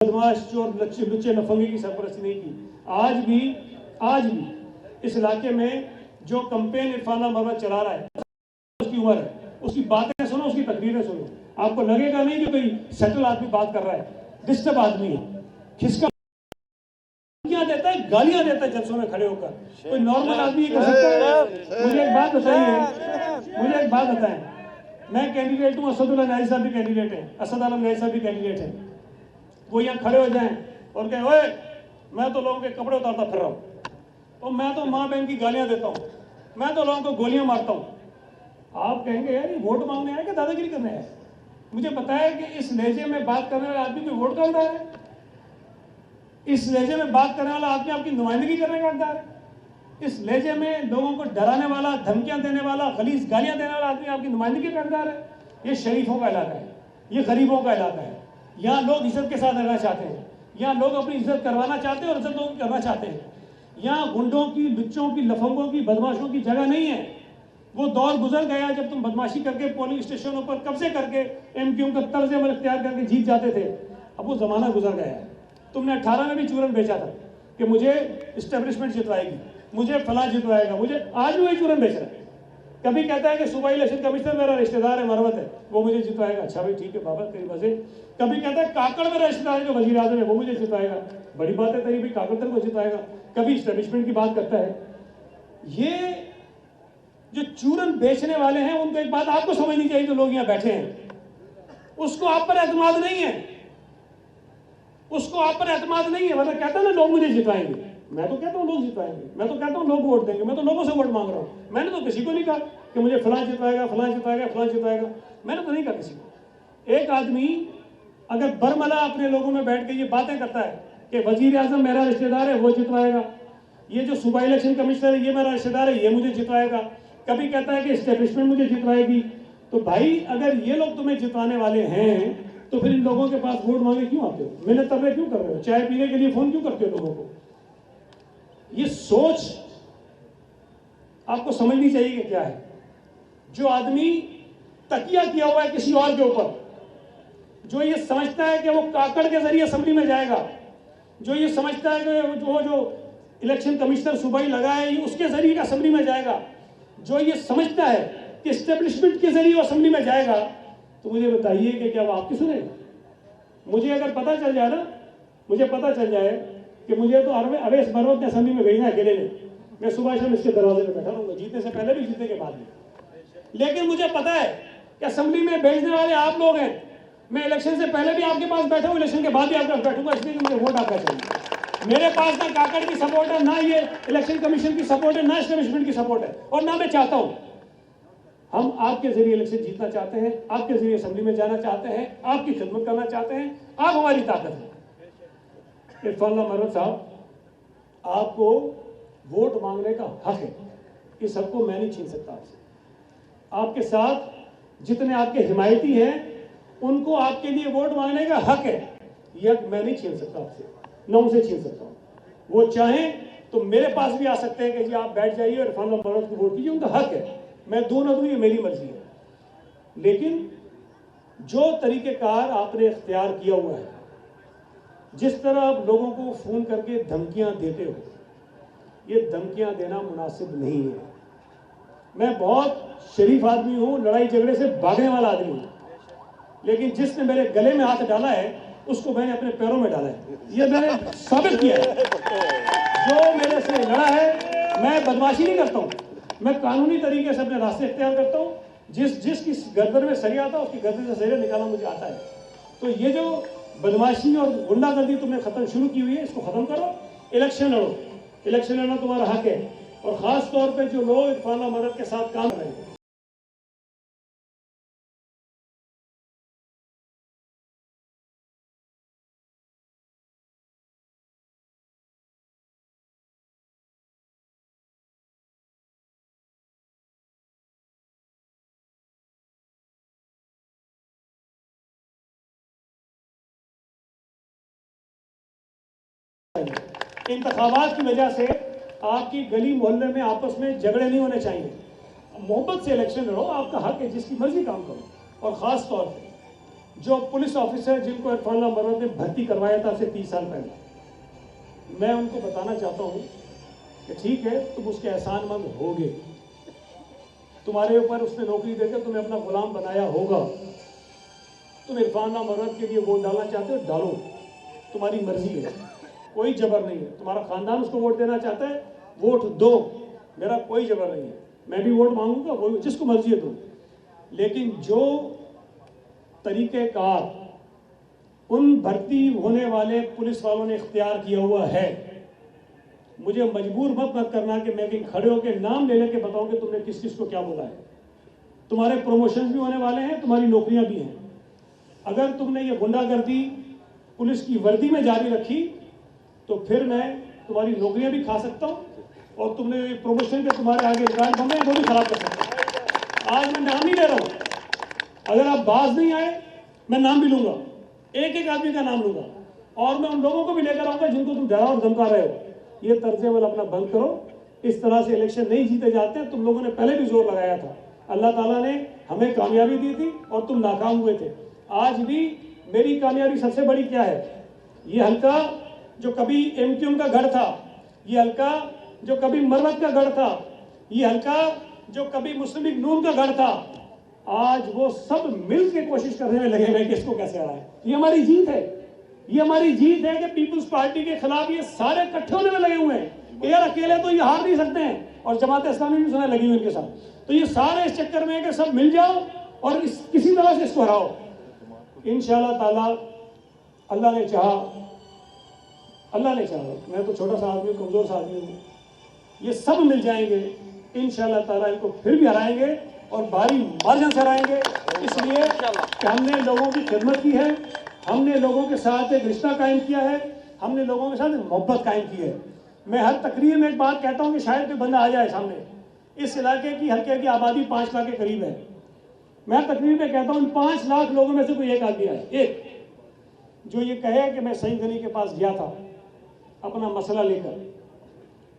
बदमाश चोर लुच्चे लफंगे की सरपरस्ती नहीं की। आज भी इस इलाके में जो कंपेन इरफान मरवत चला रहा है, उसकी उम्र है, उसकी बातें सुनो, उसकी तकरीरें सुनो, आपको लगेगा नहीं कि कोई सेटल आदमी बात कर रहा है। डिस्टर्ब आदमी है, खिसका देता है, गालियां देता है जलसों में खड़े होकर। कोई नॉर्मल आदमी कर सकता है? मुझे एक बात बताएं, मैं कैंडिडेट हूँ, असदुल्लाह नाई साहब भी कैंडिडेट है, असद आलम नाई साहब भी कैंडिडेट है। वो यहाँ खड़े हो जाएं और कहें ओए मैं तो लोगों के कपड़े उतारता फिर रहा हूँ, और मैं तो माँ बहन की गालियां देता हूँ, मैं तो लोगों को गोलियां मारता हूँ। आप कहेंगे यार ये वोट मांगने आए कि दादागिरी करने आए? मुझे बताया कि इस लहजे में बात करने वाला आदमी कोई वोट का हकदार है? इस लहजे में बात करने वाला आदमी आपकी नुमाइंदगी करने का हकदार है? इस लहजे में लोगों को डराने वाला, धमकियां देने वाला, खलीस गालियां देने वाला आदमी आपकी नुमाइंदगी का हकदार है? ये शरीफों का इलाका है, ये गरीबों का इलाका है। यहाँ लोग इज्जत के साथ रहना चाहते हैं, यहाँ लोग अपनी इज्जत करवाना चाहते हैं और इज्जत लोग करना चाहते हैं। यहाँ गुंडों की, लुच्चों की, लफंगों की, बदमाशों की जगह नहीं है। वो दौर गुजर गया जब तुम बदमाशी करके पोलिंग स्टेशनों पर कब्जे करके एमक्यू का तर्ज अमल इख्तियार करके जीत जाते थे। अब वो जमाना गुजर गया है। तुमने 18 में भी चूरन बेचा था कि मुझे इस्टेब्लिशमेंट जितवाएगी, मुझे फला जितवाएगा, मुझे आज भी वही चूरन बेच रहा है। कभी कहता है कि सूबाई इलेक्शन कमिश्नर मेरा रिश्तेदार है, मरवत है, वो मुझे जितवाएगा। अच्छा भाई ठीक है बाबा, तेरी वजह। कभी कहता है काकड़ मेरा रिश्तेदार है जो वजीर आजम है, वो मुझे जितवाएगा। बड़ी बात है तेरी भी, काकड़ तेरे को जितवाएगा। कभी इस्टेब्लिशमेंट की बात करता है। ये जो चूरन बेचने वाले हैं, उनको एक बात आपको समझनी चाहिए, जो लोग यहाँ बैठे हैं, उसको आप पर एतमाद नहीं है, उसको आप पर एतमाद नहीं है। मतलब कहता है ना लोग मुझे जितवाएंगे, मैं तो कहता हूँ लोग जितवाएंगे, मैं तो कहता हूँ लोग वोट देंगे, मैं तो लोगों से वोट मांग रहा हूँ। मैंने तो किसी को नहीं कहा कि मुझे फलां जितवाएगा, फलां जितवाएगा, फलां जितवाएगा, मैंने तो नहीं कहा किसी को। एक आदमी अगर बरमला अपने लोगों में बैठ के ये बातें करता है कि वजीर आजम मेरा रिश्तेदार है, वो जितवाएगा, ये जो सूबा इलेक्शन कमिश्नर है ये मेरा रिश्तेदार है, ये मुझे जितवाएगा, कभी कहता है कि एस्टेब्लिशमेंट मुझे जितवाएगी, तो भाई अगर ये लोग तुम्हें जितवाने वाले हैं तो फिर इन लोगों के पास वोट मांगे क्यों आते हो? मिन्नत तरले क्यों कर रहे हो? चाय पीने के लिए फोन क्यों करते हो लोगों को? ये सोच आपको समझनी चाहिए कि क्या है। जो आदमी तकिया किया हुआ है किसी और के ऊपर, जो ये समझता है कि वो काकड़ के जरिए असेंबली में जाएगा, जो ये समझता है कि जो इलेक्शन कमिश्नर सूबाई लगा है उसके जरिए असेंबली में जाएगा, जो ये समझता है कि एस्टेब्लिशमेंट के जरिए असेंबली में जाएगा, तो मुझे बताइए कि क्या वो आपकी सुनेगा? मुझे अगर पता चल जाए ना, मुझे पता चल जाए कि मुझे तो अवैस मरवत ने असेंबली में भेजना अकेले ने, मैं सुबह शाम इसके दरवाजे पे बैठा रहूंगा, जीतने से पहले भी जीतने के बाद भी। लेकिन मुझे पता है कि असेंबली में भेजने वाले आप लोग हैं। मैं इलेक्शन से पहले भी आपके पास बैठा हूँ, इलेक्शन के बाद भी आपके पास बैठूंगा, इसलिए कि मुझे वोट आपका चाहिए। मेरे पास ना काकड़ की सपोर्ट है, ना ये इलेक्शन कमीशन की सपोर्ट है, ना एस्टेब्लिशमेंट की सपोर्ट है, और ना मैं चाहता हूँ। हम आपके जरिए इलेक्शन जीतना चाहते हैं, आपके जरिए असेंबली में जाना चाहते हैं, आपकी खिदमत करना चाहते हैं, आप हमारी ताकत है। इरफान मरवत साहब, आपको वोट मांगने का हक है, इस हक को मैं नहीं छीन सकता आपसे। आपके साथ जितने आपके हिमायती हैं उनको आपके लिए वोट मांगने का हक है, यह हक मैं नहीं छीन सकता आपसे, न उनसे छीन सकता हूँ। वो चाहें तो मेरे पास भी आ सकते हैं कि जी आप बैठ जाइए और इरफान मरवत को वोट कीजिए, उनका हक है। मैं दूं ना दूं ये मेरी मर्जी है। लेकिन जो तरीकेकार आपने इख्तियार किया हुआ है, जिस तरह आप लोगों को फोन करके धमकियां देते हो, ये धमकियां देना मुनासिब नहीं है। मैं बहुत शरीफ आदमी हूं, लड़ाई झगड़े से भागने वाला आदमी हूं, लेकिन जिसने मेरे गले में हाथ डाला है उसको मैंने अपने पैरों में डाला है, ये मैंने साबित किया है। जो मेरे से लड़ा है, मैं बदमाशी नहीं करता हूं, मैं कानूनी तरीके से अपने रास्ते इख्तियार करता हूं। जिसकी गर्दन में सरिया आता है उसकी गर्दन से सरिया निकालना मुझे आता है। तो ये जो बदमाशी और गुंडागर्दी तुमने खत्म शुरू की हुई है, इसको खत्म करो, इलेक्शन लड़ो। इलेक्शन लड़ना तुम्हारा हक है। और खास तौर पे जो लोग इरफान मरवत के साथ काम कर रहे हैं, इंतखाबात की वजह से आपकी गली मोहल्ले में आपस में झगड़े नहीं होने चाहिए। मोहब्बत से इलेक्शन लड़ो, आपका हक है, जिसकी मर्जी काम करो। और ख़ास तौर पे जो पुलिस ऑफिसर जिनको इरफानुल्लाह मरवत ने भर्ती करवाया था से 30 साल पहले, मैं उनको बताना चाहता हूँ कि ठीक है, तुम उसके एहसानमंद होगे, तुम्हारे ऊपर उसने नौकरी देकर तुम्हें अपना गुलाम बनाया होगा, तुम इरफानुल्लाह मरवत के लिए वोट डालना चाहते हो, डालो, तुम्हारी मर्जी है, कोई जबर नहीं है। तुम्हारा खानदान उसको वोट देना चाहता है, वोट दो, मेरा कोई जबर नहीं है, मैं भी वोट मांगूंगा, वो जिसको मर्जी है दो। लेकिन जो तरीक़ेकार उन भर्ती होने वाले पुलिस वालों ने इख्तियार किया हुआ है, मुझे मजबूर मत करना कि मैं कहीं खड़े होकर नाम ले लेके बताऊं कि तुमने किस किस को क्या बोला है। तुम्हारे प्रमोशन भी होने वाले हैं, तुम्हारी नौकरियां भी हैं। अगर तुमने ये गुंडागर्दी पुलिस की वर्दी में जारी रखी तो फिर मैं तुम्हारी नौकरियां भी खा सकता हूं, और तुमने प्रमोशन के तुम्हारे आगे रिकॉर्ड बन रहे हैं वो भी खराब कर सकता हूं। आज मैं नाम नहीं ले रहा हूं, अगर आप बाज नहीं आए मैं नाम भी लूंगा, एक एक आदमी का नाम लूंगा, और मैं उन लोगों को भी लेकर आऊंगा जिनको तुम डरा और धमका रहे हो। ये तर्ज-ए-अमल अपना बंद करो, इस तरह से इलेक्शन नहीं जीते जाते। तुम लोगों ने पहले भी जोर लगाया था, अल्लाह ताला ने हमें कामयाबी दी थी और तुम नाकाम हुए थे। आज भी मेरी कामयाबी सबसे बड़ी क्या है, ये हल्का जो कभी एमक्यूएम का गढ़ था, ये हल्का जो कभी मरवत का गढ़ था, ये हल्का जो कभी मुस्लिम लीग नून का गढ़ था, आज वो सब मिल के कोशिश करने में लगे हुए कि इसको कैसे हराएं। ये हमारी जीत है, ये हमारी जीत है कि पीपुल्स पार्टी के खिलाफ ये सारे इकट्ठे होने में लगे हुए हैं कि यार अकेले तो ये हार नहीं सकते हैं, और जमात इस्लामी भी सुना लगी हुई इनके साथ। तो ये सारे इस चक्कर में है कि सब मिल जाओ और किसी तरह से इसको हराओ। इंशाअल्लाह ताला अल्लाह ने चाहा, मैं तो छोटा सा आदमी, कमजोर सा आदमी हूँ, ये सब मिल जाएंगे इंशाअल्लाह ताला, इनको फिर भी हराएंगे और भारी मार्जिन से हराएंगे। इसलिए कि हमने लोगों की खिदमत की है, हमने लोगों के साथ एक रिश्ता कायम किया है, हमने लोगों के साथ एक मोहब्बत कायम की है। मैं हर तकरीर में एक बात कहता हूँ कि शायद कोई बंदा आ जाए सामने, इस इलाके की हल्के की आबादी 5 लाख के करीब है, मैं हर तकरीर में कहता हूँ 5 लाख लोगों में से कोई एक आदमी आए, एक जो ये कहे कि मैं सईद गनी के पास गया था अपना मसला लेकर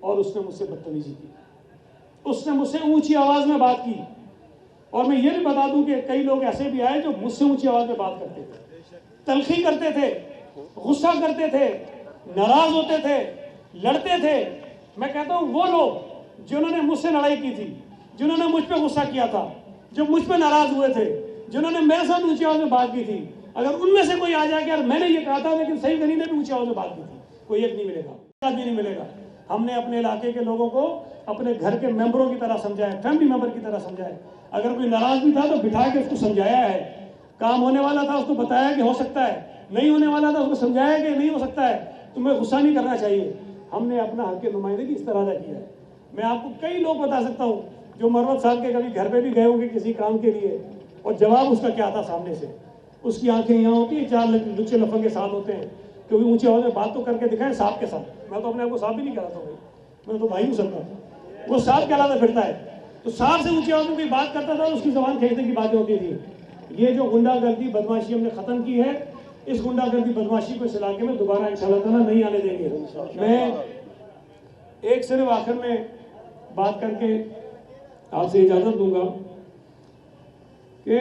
और उसने मुझसे बदतमीजी की, उसने मुझसे ऊंची आवाज में बात की। और मैं ये भी बता दूं कि कई लोग ऐसे भी आए जो मुझसे ऊंची आवाज में बात करते थे, तलखी करते थे, गुस्सा करते थे, नाराज होते थे, लड़ते थे। मैं कहता हूं वो लोग जिन्होंने मुझसे लड़ाई की थी, जिन्होंने मुझ पर गुस्सा किया था, जो मुझ पर नाराज हुए थे, जिन्होंने मेरे साथ ऊंची आवाज में बात की थी, अगर उनमें से कोई आ जाए कि यार मैंने ये कहा था लेकिन सईद गनी ने भी ऊंची आवाज में बात की थी, कोई एक नहीं मिलेगा, आदमी नहीं मिलेगा। हमने अपने इलाके के लोगों को अपने घर के मेंबरों की तरह समझाया, फैमिली मेंबर की तरह समझाया। अगर कोई नाराज भी था तो बिठा के उसको समझाया है, काम होने वाला था उसको बताया कि हो सकता है, नहीं होने वाला था उसको समझाया कि नहीं हो सकता है, तुम्हें गुस्सा नहीं करना चाहिए। हमने अपना हक की नुमाइंदगी इस तरह किया है। मैं आपको कई लोग बता सकता हूँ जो मरवत साहब के कभी घर पे भी गए होंगे किसी काम के लिए, और जवाब उसका क्या था सामने से, उसकी आंखें यहाँ होती है, 4 लुच्चे लफंगे साथ होते हैं, क्योंकि ऊंची आवाज में बात तो करके दिखाए साहब के साथ। मैं तो अपने आप को साहब भी नहीं कहता भाई, मैं तो भाई हूँ सबका, वो साहब कहलाता फिरता है। तो साहब से ऊंची आवाज में कोई बात करता था उसकी जबान खींचने की बातें होती थी। ये जो गुंडागर्दी बदमाशी हमने खत्म की है, इस गुंडागर्दी बदमाशी को इस इलाके में दोबारा इंशाअल्लाह ताला नहीं आने देंगे। मैं एक सिर्फ आखिर में बात करके आपसे इजाजत दूंगा कि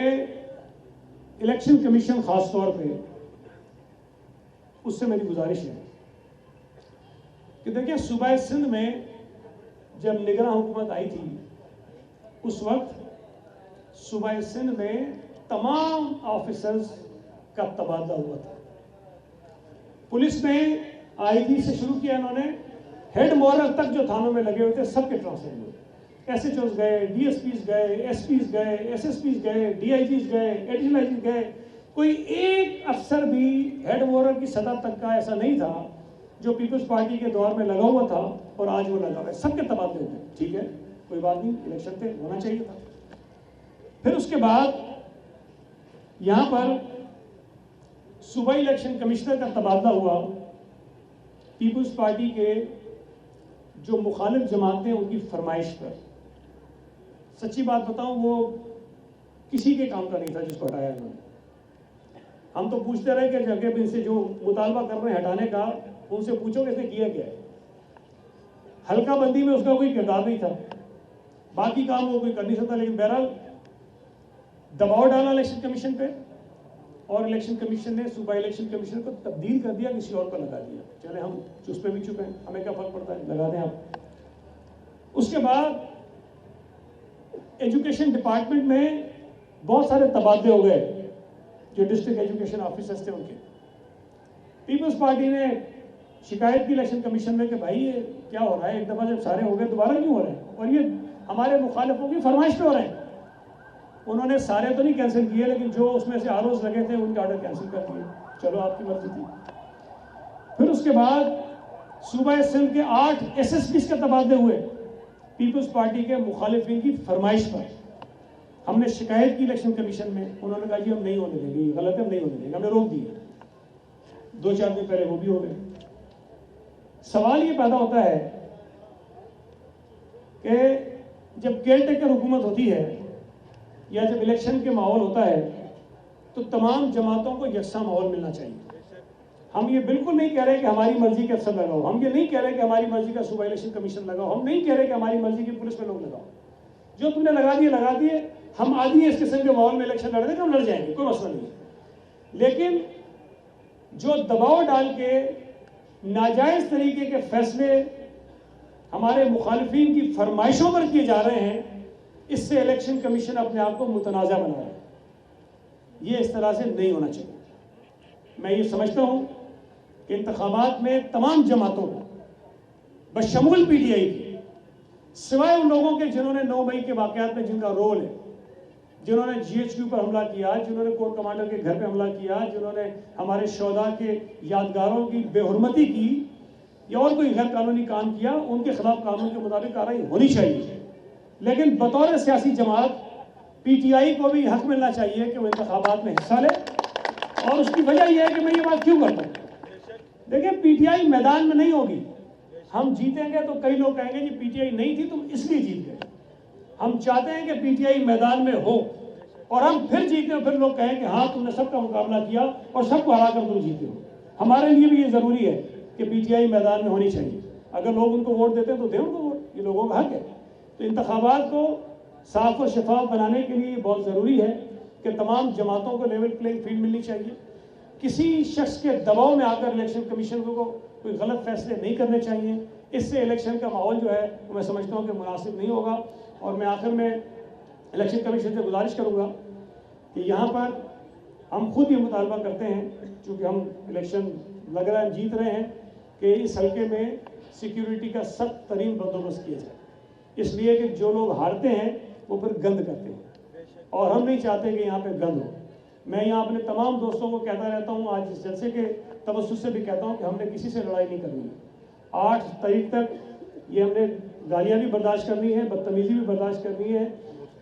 इलेक्शन कमीशन खास तौर पे उससे मेरी गुजारिश है कि देखिए सूबा सिंध में जब निगरान हुकूमत आई थी उस वक्त सूबा सिंध में तमाम ऑफिसर्स का तबादला हुआ था। पुलिस में आईजी से शुरू किया इन्होंने, हेड मोरल तक जो थानों में लगे हुए थे सबके ट्रांसफर हुए। एसएचओस गए, डीएसपीस गए, एसपीस गए, एसएसपीस गए, डीआईजीस गए, एडिशनल आईजी गए। कोई एक अफसर भी हेड मोरल की सतह तक का ऐसा नहीं था जो पीपल्स पार्टी के दौर में लगा हुआ था और आज वो लगा हुआ है। सबके तबादले हुए, ठीक है, कोई बात नहीं, इलेक्शन थे, होना चाहिए था। फिर उसके बाद यहां पर सूबाई इलेक्शन कमिश्नर का तबादला हुआ पीपल्स पार्टी के जो मुखालिफ जमातें उनकी फरमाइश पर। सच्ची बात बताऊं, वो किसी के काम का नहीं था जिसको हटाया उन्होंने। हम तो पूछते रहे कि जगह इनसे जो मुतालबा कर रहे हैं हटाने का, उनसे पूछो कि इसने किया क्या है। हल्का बंदी में उसका कोई किरदार नहीं था, बाकी काम वो कोई कर नहीं सकता। लेकिन बहरहाल दबाव डाला इलेक्शन कमीशन पे और इलेक्शन कमीशन ने सूबा इलेक्शन कमीशन को तब्दील कर दिया, किसी और को लगा दिया। चले हम उस पर भी चुके हैं, हमें क्या फर्क पड़ता है, लगा दें आप। उसके बाद एजुकेशन डिपार्टमेंट में बहुत सारे तबादले हो गए, जो डिस्ट्रिक्ट एजुकेशन ऑफिसर्स थे उनके। पीपल्स पार्टी ने शिकायत की इलेक्शन कमीशन में कि भाई ये क्या हो रहा है, एक दफ़ा जब सारे हो गए दोबारा क्यों हो रहे हैं, और ये हमारे मुखालिफों की फरमाइश पे हो रहे हैं। उन्होंने सारे तो नहीं कैंसिल किए, लेकिन जो उसमें से आरोज लगे थे उनके ऑर्डर कैंसिल कर दिए। चलो आपकी मर्जी थी। फिर उसके बाद सूबा सिंध के 8 SSPs के तबादले हुए पीपल्स पार्टी के मुखालिफिन की फरमाइश पर। हमने शिकायत की इलेक्शन कमीशन में, उन्होंने कहा जी हम नहीं होने देंगे, ये गलत है, हम नहीं होने देंगे, हमने रोक दिया। 2-4 दिन पहले वो भी हो गए। सवाल ये पैदा होता है कि जब केयर टेकर हुकूमत होती है या जब इलेक्शन के माहौल होता है तो तमाम जमातों को यकसा माहौल मिलना चाहिए। हम ये बिल्कुल नहीं कह रहे कि हमारी मर्जी के अफसर लगाओ, हम ये नहीं कह रहे कि हमारी मर्जी का सूबा इलेक्शन कमीशन लगाओ, हम नहीं कह रहे कि हमारी मर्जी की पुलिस में लोग लगाओ। जो तुमने लगा दिए, हम आदमी इस किस्म के माहौल में इलेक्शन लड़ देंगे, हम लड़ जाएंगे, कोई मसला नहीं है। लेकिन जो दबाव डाल के नाजायज तरीके के फैसले हमारे मुखालिफिन की फरमाइशों पर किए जा रहे हैं, इससे इलेक्शन कमीशन अपने आप को मुतनाज़ा बना रहा है। ये इस तरह से नहीं होना चाहिए। मैं ये समझता हूं कि इंतखाबात में तमाम जमातों को बशमूल PTI की, सिवाय उन लोगों के जिन्होंने 9 मई के वाक़यात में जिनका रोल है, जिन्होंने GHQ पर हमला किया, जिन्होंने कोर कमांडर के घर पर हमला किया, जिन्होंने हमारे शोहदा के यादगारों की बेहुरमती की या और कोई गैर कानूनी काम किया, उनके खिलाफ कानून के मुताबिक कार्रवाई होनी चाहिए। लेकिन बतौर सियासी जमात PTI को भी हक मिलना चाहिए कि वो इंतखाबात में हिस्सा ले। और उसकी वजह यह है कि मैं ये बात क्यों करता हूँ। देखिए, PTI मैदान में नहीं होगी। हम जीतेंगे तो कई लोग कहेंगे जी PTI नहीं थी, तुम इसलिए जीत गए। हम चाहते हैं कि PTI मैदान में हो और हम फिर जीते हो, फिर लोग कहें कि हाँ तुमने सबका मुकाबला किया और सबको हरा कर तुम जीते हो। हमारे लिए भी ये ज़रूरी है कि PTI मैदान में होनी चाहिए। अगर लोग उनको वोट देते हैं तो दें उनको वोट, ये लोगों का हक है। तो इंतखाबात को साफ और शफाफ बनाने के लिए बहुत ज़रूरी है कि तमाम जमातों को लेवल प्लेइंग फील्ड मिलनी चाहिए। किसी शख्स के दबाव में आकर इलेक्शन कमीशन को कोई गलत फैसले नहीं करने चाहिए। इससे इलेक्शन का माहौल जो है वो मैं समझता हूँ कि मुनासिब नहीं होगा। और मैं आखिर में इलेक्शन कमीशन से गुजारिश करूँगा कि यहाँ पर हम खुद ये मुतालबा करते हैं, चूँकि हम इलेक्शन लग रहा है हम जीत रहे हैं, कि इस हल्के में सिक्योरिटी का सख्त तरीन बंदोबस्त किया जाए। इसलिए कि जो लोग हारते हैं वो फिर गंद करते हैं और हम नहीं चाहते कि यहाँ पे गंद हो। मैं यहाँ अपने तमाम दोस्तों को कहता रहता हूँ, आज इस जलसे के तवज्जुह से भी कहता हूँ कि हमने किसी से लड़ाई नहीं करनी है। 8 तारीख तक ये हमने गालियाँ भी बर्दाश्त करनी है, बदतमीज़ी भी बर्दाश्त करनी है,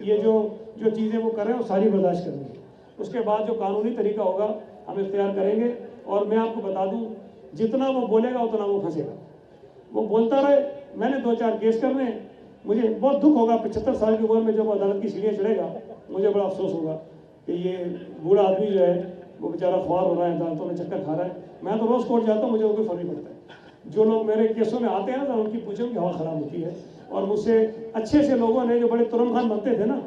ये जो चीज़ें वो कर रहे हैं वो सारी बर्दाश्त करनी है। उसके बाद जो कानूनी तरीका होगा हम इख्तियार करेंगे। और मैं आपको बता दूँ, जितना वो बोलेगा उतना वो फंसेगा। वो बोलता रहे, मैंने 2-4 केस करने हैं, मुझे बहुत दुख होगा 75 साल की उम्र में जब अदालत की सीढ़ियाँ चढ़ेगा, मुझे बड़ा अफसोस होगा कि ये बूढ़ा आदमी जो है वो बेचारा ख्वार हो रहा है, अदालतों में चक्कर खा रहा है। मैं तो रोज़ कोर्ट जाता हूँ, मुझे कोई फर्क नहीं पड़ता है। जो लोग मेरे केसों में आते हैं ना, तो उनकी पूछे उनकी हवा ख़राब होती है। और मुझसे अच्छे से लोगों ने, जो बड़े तुरम खान बनते थे ना,